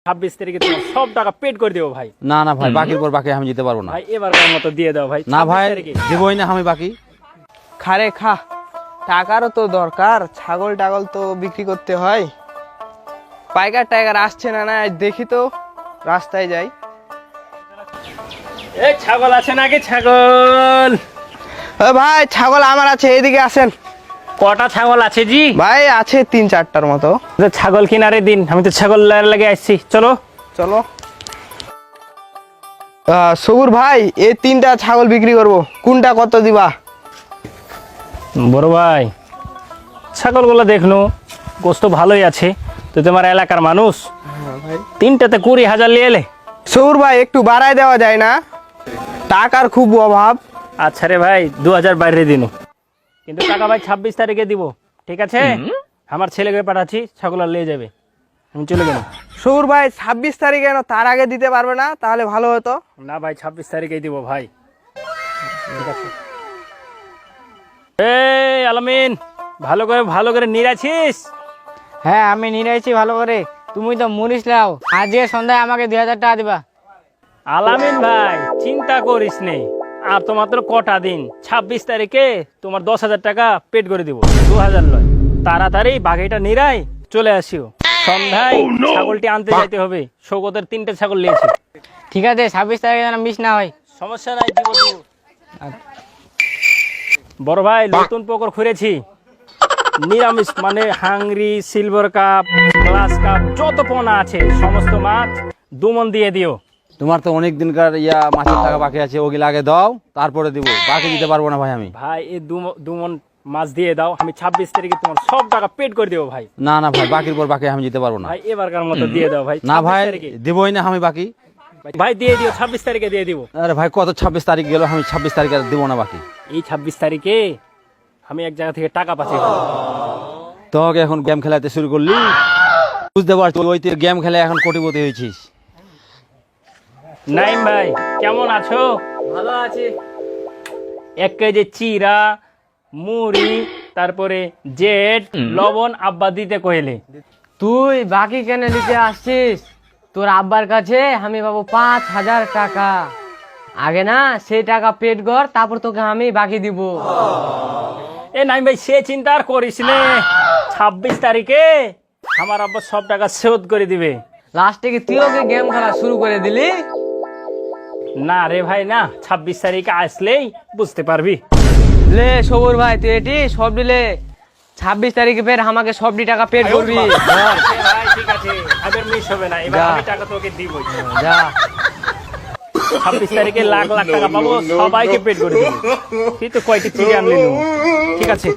26 তারিখে তোমার সব টাকা পেড করে দেবো ভাই। না না ভাই, বাকির পর বাকি আমি দিতে পারবো না ভাই এবারকার মতো দিয়ে দাও ভাই। না ভাই, 26 তারিখে। দেবই না আমি বাকি। খারে খা, টাকারও তো দরকার, ছাগল টাগল তো বিক্রি করতে হয়। পাইকার টাইগার আসছে না না, দেখি তো রাস্তায় যাই। এই ছাগল আছে নাকি? ছাগল ও ভাই, ছাগল আমার আছে, এদিকে আসেন। কটা ছাগল আছে জি? ভাই আছে 3-4টার মতো। ছাগল কিনারে দিন, আমি তো ছাগল লাগে আসছি। চলো চলো। সবুর ভাই, এই 3টা ছাগল বিক্রি করব, কোনটা কত দিবা? বড় ভাই, ছাগলগুলো দেখলো গোস্ত ভালোই আছে, তো তোমার এলাকার মানুষ, 3টাতে 20,000 নিয়ে এলে। সবুর ভাই, একটু বাড়ায় দেওয়া যায় না? টাকার খুব অভাব। আচ্ছা রে ভাই, 2,000 বাইরে দিন, কিন্তু টাকা ভাই 26 তারিখে দিব, ঠিক আছে? আমার ছেলেকে পাঠাচ্ছি, ছাগল আর নিয়ে যাবে, আমি চলে গেলাম। সবুর ভাই 26 তারিখে না, তার আগে দিতে পারবে না? তাহলে ভালো হতো। না ভাই, 26 তারিখেই দিব ভাই, ঠিক আছে? এই আলামিন, ভালো করে নিরাছিস? হ্যাঁ, আমি নিরাইছি ভালো করে। তুমি তো মরিস লাও, আজকে সন্ধ্যায় আমাকে 2,000 টাকা দিবা। আলামিন ভাই, চিন্তা করিস নে, আর তো মাত্র কটা দিন। 26 তারিখে তোমার 10,000 টাকা পেড করে দিব, 2,000 লয়। তাড়াতাড়ি বাকিটা নিরাই চলে আসিও। সন্ধ্যায় ছাগলটি আনতে যাইতে হবে, সৌগতের 3টে ছাগল নিয়েছে। ঠিক আছে, 26 তারিখে যেন মিস না হয়। সমস্যা নাই, দিব। বড় ভাই, নতুন পুকুর খুঁড়েছি, নিরামিষ, মানে hungry, silver cup, glass cup, যত পোনা আছে সমস্ত মাছ 2 মণ দিয়ে দিও। তোমার তো অনেক দিনকার মাছের টাকা বাকি আছে, ওগুলো আগে দাও, তারপরে দিব। বাকি দিতে পারবো না ভাই আমি। ভাই এই 2 মণ মাছ দিয়ে দাও, আমি 26 তারিখে তোমার সব টাকা পেড করে দেবো ভাই। না না ভাই, বাকির পর বাকি আমি দিতে পারবো না ভাই এবারকার মতো দিয়ে দাও ভাই। না 26 ভাই, তারিখে। দেবই না আমি বাকি। ভাই দিয়ে দিও, 26 তারিখে দিয়ে দিব। আরে ভাই, কত 26 তারিখ গেল, আমি 26 তারিখে আর দেবো না বাকি। এই 26 তারিখে আমি এক জায়গা থেকে টাকা পাচ্ছি। তোকে এখন গেম খেলাতে শুরু করলি, বুঝতে পারছি ওই তুই গেম খেলে এখন কোটিপতি হয়েছিস। নাইম ভাই, কেমন আছো? ভালো আছি। 1 কেজি চিরা, মুড়ি, তারপরে জেট, লবণ আব্বা দিতে কইলে। তুই বাকি কেন নিতে আসছিস? তোর আব্বার কাছে আমি পাবো 5,000 টাকা। আগে না সেই টাকা পেড কর, তারপর তোকে আমি বাকি দিব। এ নাইম ভাই, সে চিন্তা আর করিস নে, 26 তারিখে আমার আব্বা সব টাকা শোধ করে দিবে। লাস্টে কি তুইও কি গেম খেলা শুরু করে দিলি? না রে ভাই না, 26 তারিখে আসলেই বুঝতে পারবি। লে সবুর ভাই, তুই এটি সব দিলে 26 তারিখে ফের আমাকে সবটি টাকা পেড করবি। ভাই ঠিক আছে, আবার মিস হবে না, এবার যা। আমি টাকা তোকে দিবই। যা। 26 তারিখে লাখ লাখ টাকা পাবো, সবাইকে পেড করে দেবো। তুই তো কয়টি চিড়ে আনলি, ঠিক আছে?